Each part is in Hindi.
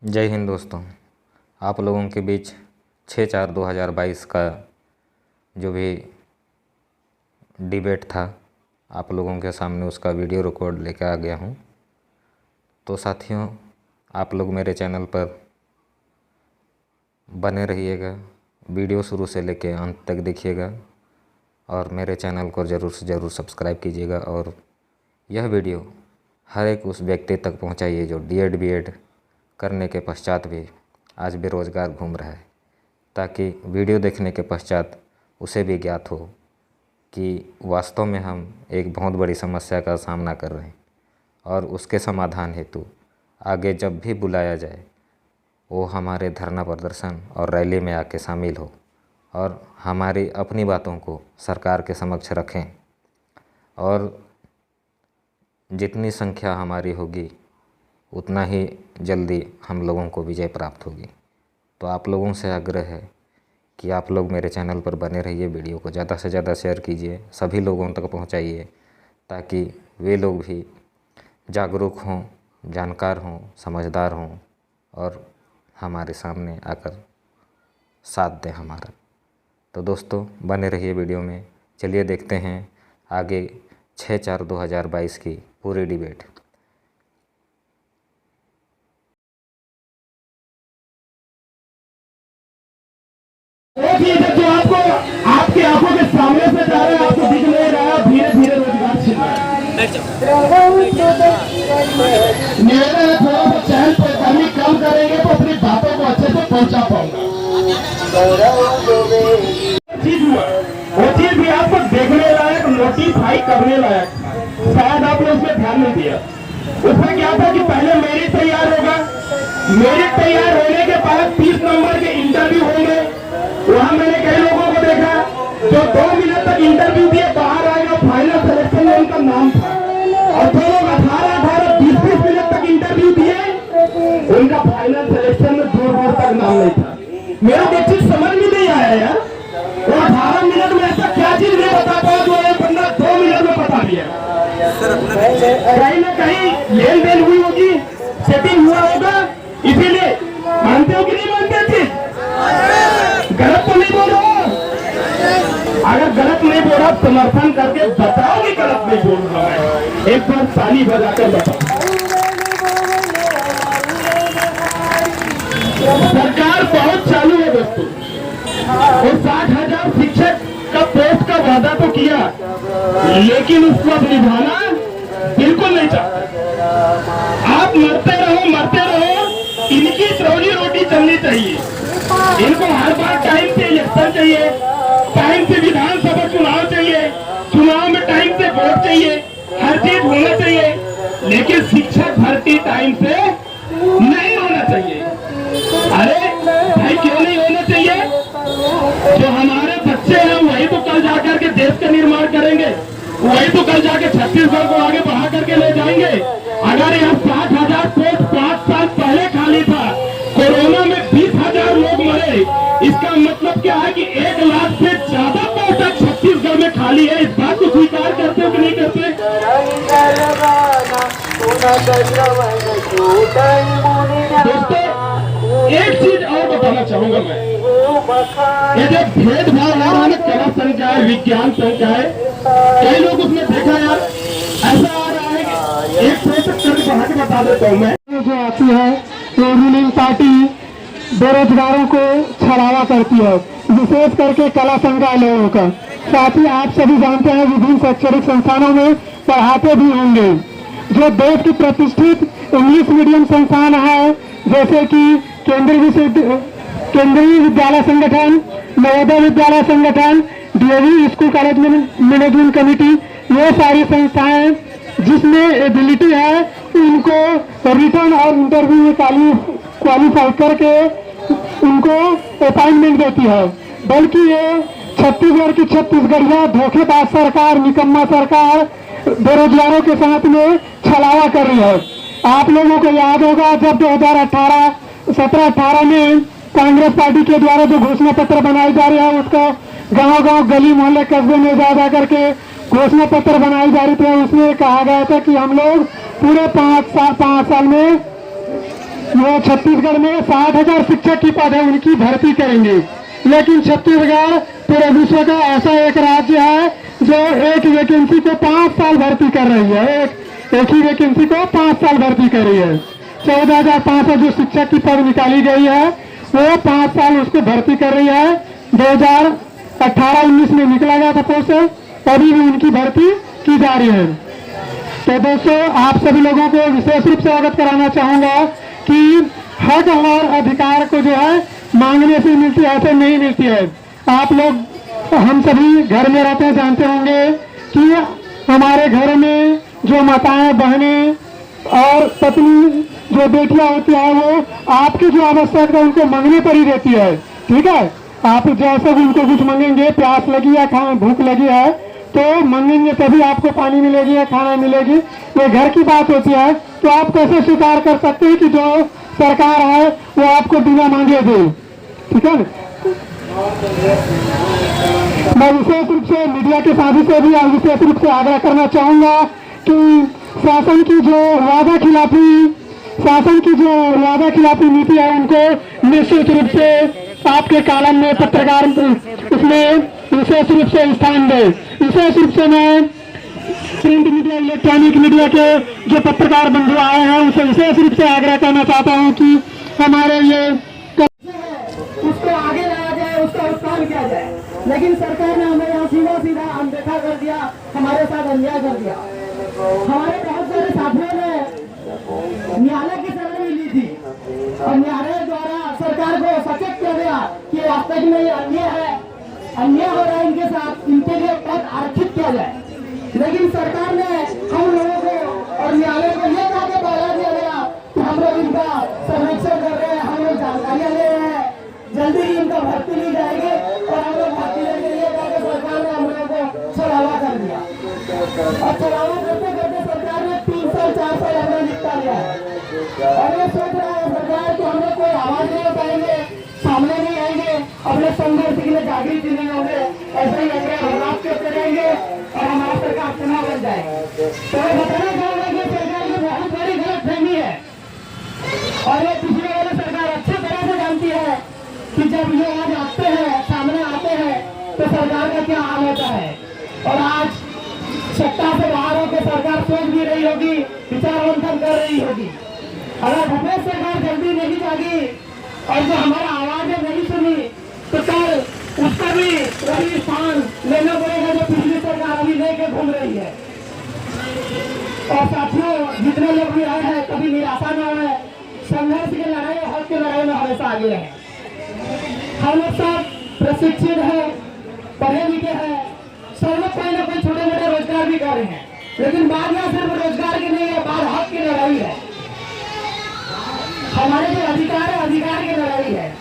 जय हिंद दोस्तों। आप लोगों के बीच 6/4/2022 का जो भी डिबेट था, आप लोगों के सामने उसका वीडियो रिकॉर्ड लेकर आ गया हूं। तो साथियों, आप लोग मेरे चैनल पर बने रहिएगा, वीडियो शुरू से लेकर अंत तक देखिएगा और मेरे चैनल को ज़रूर से ज़रूर सब्सक्राइब कीजिएगा। और यह वीडियो हर एक उस व्यक्ति तक पहुंचाइए जो D.Ed B.Ed करने के पश्चात भी आज बेरोज़गार घूम रहा है, ताकि वीडियो देखने के पश्चात उसे भी ज्ञात हो कि वास्तव में हम एक बहुत बड़ी समस्या का सामना कर रहे हैं और उसके समाधान हेतु आगे जब भी बुलाया जाए वो हमारे धरना प्रदर्शन और रैली में आके शामिल हो और हमारी अपनी बातों को सरकार के समक्ष रखें। और जितनी संख्या हमारी होगी उतना ही जल्दी हम लोगों को विजय प्राप्त होगी। तो आप लोगों से आग्रह है कि आप लोग मेरे चैनल पर बने रहिए, वीडियो को ज़्यादा से ज़्यादा शेयर कीजिए, सभी लोगों तक पहुंचाइए, ताकि वे लोग भी जागरूक हों, जानकार हों, समझदार हों और हमारे सामने आकर साथ दें हमारा। तो दोस्तों, बने रहिए वीडियो में। चलिए देखते हैं आगे 6/4/2022 की पूरी डिबेट। वो चीज है जो आपको आपकी आंखों के सामने से जा रहा है, आपको दिख नहीं रहा है, धीरे धीरे रोजगार छिन रहा है। मेरे थोड़ा सा चहल पहलकदमी कम करेंगे तो अपनी बातों को अच्छे से पहुंचा पाऊंगा। चीज हुआ वो चीज भी आपको देखने लायक, नोटिफाई करने लायक, शायद आपने उसमें ध्यान नहीं दिया। उसमें क्या था कि पहले मेरिट तैयार होगा, मेरिट तैयार होने के बाद 30 नंबर के इंटरव्यू होंगे। वहां मैंने कई लोगों को देखा जो 2 मिनट तक इंटरव्यू दिए, बाहर आएगा, फाइनल सिलेक्शन में उनका नाम था। और जो लोग 18-18, 20-20 मिनट तक इंटरव्यू दिए, उनका फाइनल सिलेक्शन में दूर तक नाम नहीं था। मेरा एक चीज समझ में नहीं आया यार, वो 18 मिनट में ऐसा क्या चीज नहीं बता पाया जो एक बंदा 2 मिनट में बता दिया। कहीं ना कहीं लेन देन हुई होगी, सेटिंग हुआ होगा, इसीलिए। मानते हो कि नहीं मानते? चीज गलत तो नहीं बोल रहा। अगर गलत नहीं बोल रहा, समर्थन करके बताओ कि गलत नहीं बोल रहा है। एक बार ताली बजाकर बताओ। सरकार बहुत चालू है दोस्तों, और 60,000 शिक्षक का पोस्ट का वादा तो किया, लेकिन उसको अब निभाना बिल्कुल नहीं चाहता। आप मरते रहो, इनकी रोजी रोटी चलनी चाहिए। इनको हर बार टाइम से इलेक्शन चाहिए, टाइम से विधानसभा चुनाव चाहिए, चुनाव में टाइम से वोट चाहिए, हर चीज होना चाहिए, लेकिन शिक्षक भर्ती टाइम से नहीं होना चाहिए। अरे भाई, क्यों नहीं होना चाहिए? जो हमारे बच्चे हैं वही तो कल जाकर के देश का निर्माण करेंगे, वही तो कल जाके छत्तीसगढ़ को आगे बढ़ा करके ले जाएंगे। अगर यहाँ 60,000 पोस्ट 5 साल पहले खाली था, कोरोना में 20,000 लोग मरे, इसका मतलब क्या है कि 1 लाख से ज्यादा पोस्ट छत्तीसगढ़ में खाली है। इस बात को स्वीकार करते हो कि नहीं करते? दोस्तों, एक चीज और बताना चाहूंगा मैं, ये जो भेदभाव आ रहा है, कला संख्याएं, विज्ञान संख्याएं, कई लोग उसमें देखा यार, ऐसा आ रहा है कि एक प्रोजेक्ट बढ़ा के बता देता हूँ मैं। जो आती है तो रूलिंग पार्टी बेरोजगारों को छलावा करती है, विशेष करके कला संकाय लोगों का। साथ ही आप सभी जानते हैं विभिन्न शैक्षणिक संस्थानों में पढ़ाते भी होंगे। जो देश की प्रतिष्ठित इंग्लिश मीडियम संस्थान है, जैसे कि केंद्रीय विद्यालय संगठन, नवोदय विद्यालय संगठन, DAV school college management committee, ये सारी संस्थाएं जिसमें एबिलिटी है उनको रिटर्न और इंटरव्यू में क्वालिफाई करके उनको अपॉइंटमेंट देती है। बल्कि ये छत्तीसगढ़ की छत्तीसगढ़िया धोखेबाज सरकार, निकम्मा सरकार बेरोजगारों के साथ में छलावा कर रही है। आप लोगों को याद होगा जब 2017-18 में कांग्रेस पार्टी के द्वारा जो घोषणा पत्र बनाई जा रही है, उसको गांव-गांव, गली मोहल्ले, कस्बे में जा करके घोषणा पत्र बनाई जा रही थी। उसमें कहा गया था कि हम लोग पूरे 5 साल में वो छत्तीसगढ़ में 60,000 शिक्षक की पद है उनकी भर्ती करेंगे। लेकिन छत्तीसगढ़ पूरे विश्व का ऐसा एक राज्य है जो एक वैकेंसी को 5 साल भर्ती कर रही है। एक ही वैकेंसी को 5 साल भर्ती कर रही है। 14,500 जो शिक्षक की पद निकाली गई है वो 5 साल उसको भर्ती कर रही है। 2018-19 में निकला गया था पोस्ट, अभी भी उनकी भर्ती की जा रही है। तो दोस्तों, आप सभी लोगों को विशेष रूप से अवगत कराना चाहूंगा कि हक और अधिकार को जो है मांगने से मिलती है, ऐसे नहीं मिलती है। आप लोग, हम सभी घर में रहते हैं, जानते होंगे कि हमारे घर में जो माताएं, बहनें और पत्नी जो बेटियां होती है वो आपकी जो आवश्यकता उनको मांगने पर ही देती है। ठीक है, आप जैसे भी उनको कुछ मांगेंगे, प्यास लगी है, खाना भूख लगी है तो मांगेंगे तभी आपको पानी मिलेगी या खाना मिलेगी। ये घर की बात होती है। तो आप कैसे स्वीकार कर सकते हैं कि जो सरकार है वो आपको बिना मांगे दे। ठीक है, मैं विशेष रूप से मीडिया के साथी से भी विशेष रूप से आग्रह करना चाहूंगा कि शासन की जो वादा खिलाफी नीति है उनको निश्चित रूप से आपके कॉलम में, पत्रकार उसमें विशेष रूप से स्थान दे। विशेष रूप से मैं प्रिंट मीडिया, इलेक्ट्रॉनिक मीडिया के जो पत्रकार बंधु आए हैं उनसे विशेष रूप से आग्रह करना चाहता हूं कि हमारे ये उसको आगे लाया जाए, उसका उत्थान किया जाए। लेकिन सरकार ने हमें यहाँ सीधा अनदेखा कर दिया, हमारे साथ अन्याय कर दिया। हमारे बहुत सारे साथियों ने न्यायालय की शरण भी ली थी और न्यायालय द्वारा सरकार को सचेत किया गया कि वास्तविक में ये अन्याय हो रहा है इनके साथ, इनके लिए पद आरक्षित किया जाए। लेकिन सरकार ने हम लोगों को और न्यायालय को ये कहा के बहला दिया गया कि हम लोग इनका सर्वेक्षण कर रहे हैं, हम लोग जानकारियां ले रहे हैं, जल्दी ही इनका भर्ती ली जाएगी और हम लोग भर्ती लेने के लिए सरकार ने हम लोगों को छलावा कर दिया। और छलावा करते करते सरकार ने 3 साल 4 साल हमें निपटा लिया है और ये सोच रहा है सरकार कि हम लोग कोई आवाज नहीं उठाएंगे, सामने नहीं आएंगे, अपने संघर्ष के लिए जागृत नहीं होंगे, ऐसे ही हमें हरास करते रहेंगे और हमारा सरकार चुनाव बन जाएगा। तो मैं बताना चाहूंगा कि सरकार की बहुत बड़ी गलतफहमी है और ये पिछले वाली सरकार अच्छी तरह से जानती है कि जब ये आज आते हैं, सामने आते हैं तो सरकार का क्या हाल होता है। और आज सत्ता से बाहर होकर सरकार सोच भी रही होगी, विचार मंथन कर रही होगी। अगर भूपेश सरकार जल्दी नहीं जागी और जो हमारा आवाज है नहीं सुनी तो कल उसका भी वही स्थान लेना पड़ेगा जो पिछली सरकार अभी लेके घूम रही है। और साथियों, जितने लोग भी आए हैं कभी निराशा न हो, संघर्ष की लड़ाई, हक की लड़ाई में हमेशा आगे रहे। हम लोग सब प्रशिक्षित है, पढ़े लिखे हैं, सब लोग कोई ना कोई छोटे मोटे रोजगार भी कर रहे हैं, लेकिन बात यहाँ सिर्फ रोजगार की नहीं है, बात हक की लड़ाई है। हमारे जो अधिकार है, अधिकार की लड़ाई है।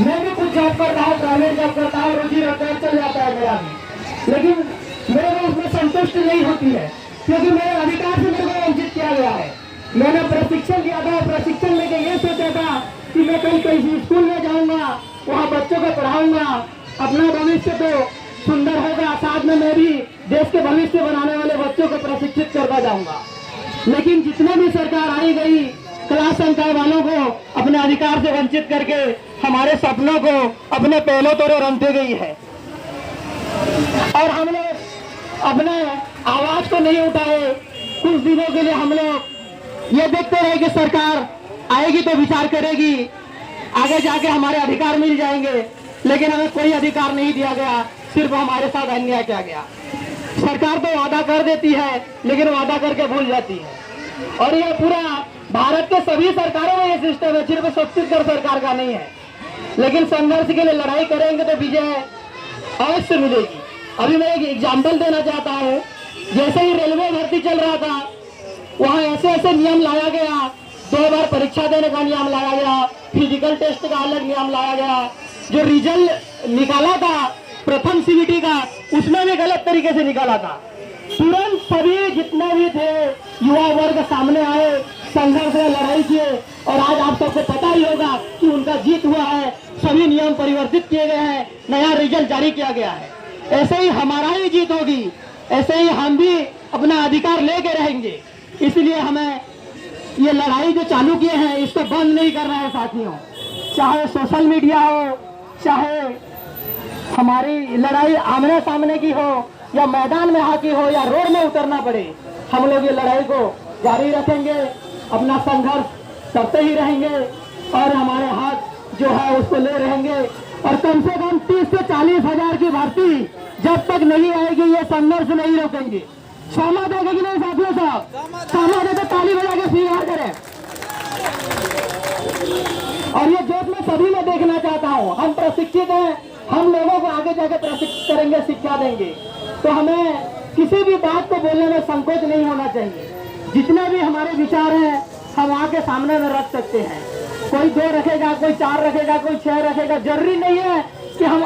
मैं भी कुछ जॉब करता हूँ, प्राइवेट जॉब करता हूँ, रोजी रोजगार चल जाता है मेरा भी, लेकिन मेरे को उसमें संतुष्ट नहीं होती है क्योंकि मेरे अधिकार से मेरे को वंचित किया गया है। मैंने प्रशिक्षण लिया था, प्रशिक्षण लेके ये सोचा था कि मैं कहीं स्कूल में जाऊंगा, वहाँ बच्चों को पढ़ाऊंगा, अपना भविष्य तो सुंदर होगा, साथ में मैं भी देश के भविष्य बनाने वाले बच्चों को प्रशिक्षित करता जाऊंगा। लेकिन जितने भी सरकार आई गई, क्लास संकाय वालों को अपने अधिकार से वंचित करके हमारे सपनों को अपने पहलों तोड़े रंधे गई है और हम लोग अपने आवाज को नहीं उठाए। कुछ दिनों के लिए हम लोग ये देखते रहे कि सरकार आएगी तो विचार करेगी, आगे जाके हमारे अधिकार मिल जाएंगे, लेकिन हमें कोई अधिकार नहीं दिया गया, सिर्फ हमारे साथ अन्याय किया गया। सरकार तो वादा कर देती है लेकिन वादा करके भूल जाती है और ये पूरा भारत के सभी सरकारों में ये सिस्टम है, सिर्फ छत्तीसगढ़ सरकार का नहीं है। लेकिन संघर्ष के लिए लड़ाई करेंगे तो विजय अवश्य मिलेगी। अभी मैं एक एग्जाम्पल देना चाहता हूँ। जैसे ही रेलवे भर्ती चल रहा था, वहाँ ऐसे ऐसे नियम लाया गया, 2 बार परीक्षा देने का नियम लाया गया, फिजिकल टेस्ट का अलग नियम लाया गया, जो रिजल्ट निकाला था प्रथम सीबीटी का उसमें भी गलत तरीके से निकाला था। तुरंत सभी जितने भी थे युवा वर्ग सामने आए, संघर्ष में लड़ाई किए और आज आप सबको पता ही होगा कि उनका जीत हुआ है, सभी नियम परिवर्तित किए गए हैं, नया रिजल्ट जारी किया गया है। ऐसे ही हमारा ही जीत होगी, ऐसे ही हम भी अपना अधिकार लेके रहेंगे। इसलिए हमें ये लड़ाई जो चालू किए हैं इसको नहीं करना है साथियों। चाहे सोशल मीडिया हो, चाहे हमारी लड़ाई आमने सामने की हो, या मैदान में हाकी हो, या रोड में उतरना पड़े, हम लोग ये लड़ाई को जारी रखेंगे, अपना संघर्ष करते ही रहेंगे और हमारे हाथ जो है उसको ले रहेंगे। और कम से कम 30 से 40 हजार की भर्ती जब तक नहीं आएगी ये संघर्ष नहीं रोकेंगे। सहमत है कि नहीं साथियों साहब? सहमत है तो ताली बजा के स्वीकार करें। और ये जोश मैं सभी में देखना चाहता हूँ। हम प्रशिक्षित हैं, हम लोगों को आगे जाके प्रशिक्षित करेंगे, शिक्षा देंगे, तो हमें किसी भी बात को बोलने में संकोच नहीं होना चाहिए। जितने भी हमारे विचार हैं हम आके सामने में रख सकते हैं। कोई 2 रखेगा, कोई 4 रखेगा, कोई 6 रखेगा, जरूरी नहीं है कि हम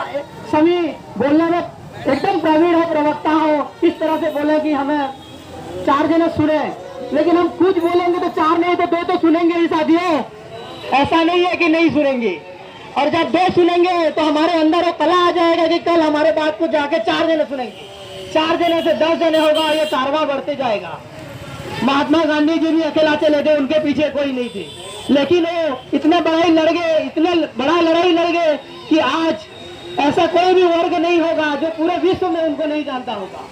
सभी बोलने में एकदम प्रवीण हो, प्रवक्ता हो, इस तरह से बोले कि हमें 4 जने सुने, लेकिन हम कुछ बोलेंगे तो 4 नहीं तो 2 तो सुनेंगे ही साथियों। ऐसा नहीं है कि नहीं सुनेंगे। और जब 2 सुनेंगे तो हमारे अंदर वो कला आ जाएगा कि कल हमारे बात को जाके 4 जने सुनेंगे, 4 जने से 10 जने होगा, ये कारवां बढ़ते जाएगा। महात्मा गांधी जी भी अकेला चले थे, उनके पीछे कोई नहीं थे, लेकिन वो इतने बड़ा लड़ाई लड़ गए कि आज ऐसा कोई भी वर्ग नहीं होगा जो पूरे विश्व में उनको नहीं जानता होगा।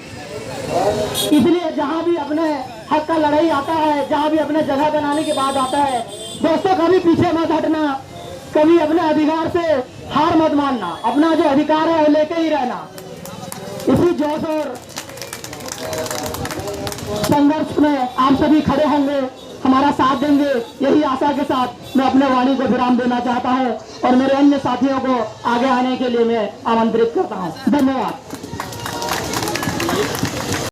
इसलिए जहाँ भी अपने हक का लड़ाई आता है, जहाँ भी अपने जगह बनाने की बात आता है, दोस्तों कभी पीछे मत हटना, कभी अपने अधिकार से हार मत मानना, अपना जो अधिकार है वो लेके ही रहना। इसी जोश और संघर्ष में आप सभी खड़े होंगे, हमारा साथ देंगे, यही आशा के साथ मैं अपने वाणी को विराम देना चाहता हूं और मेरे अन्य साथियों को आगे आने के लिए मैं आमंत्रित करता हूं। धन्यवाद।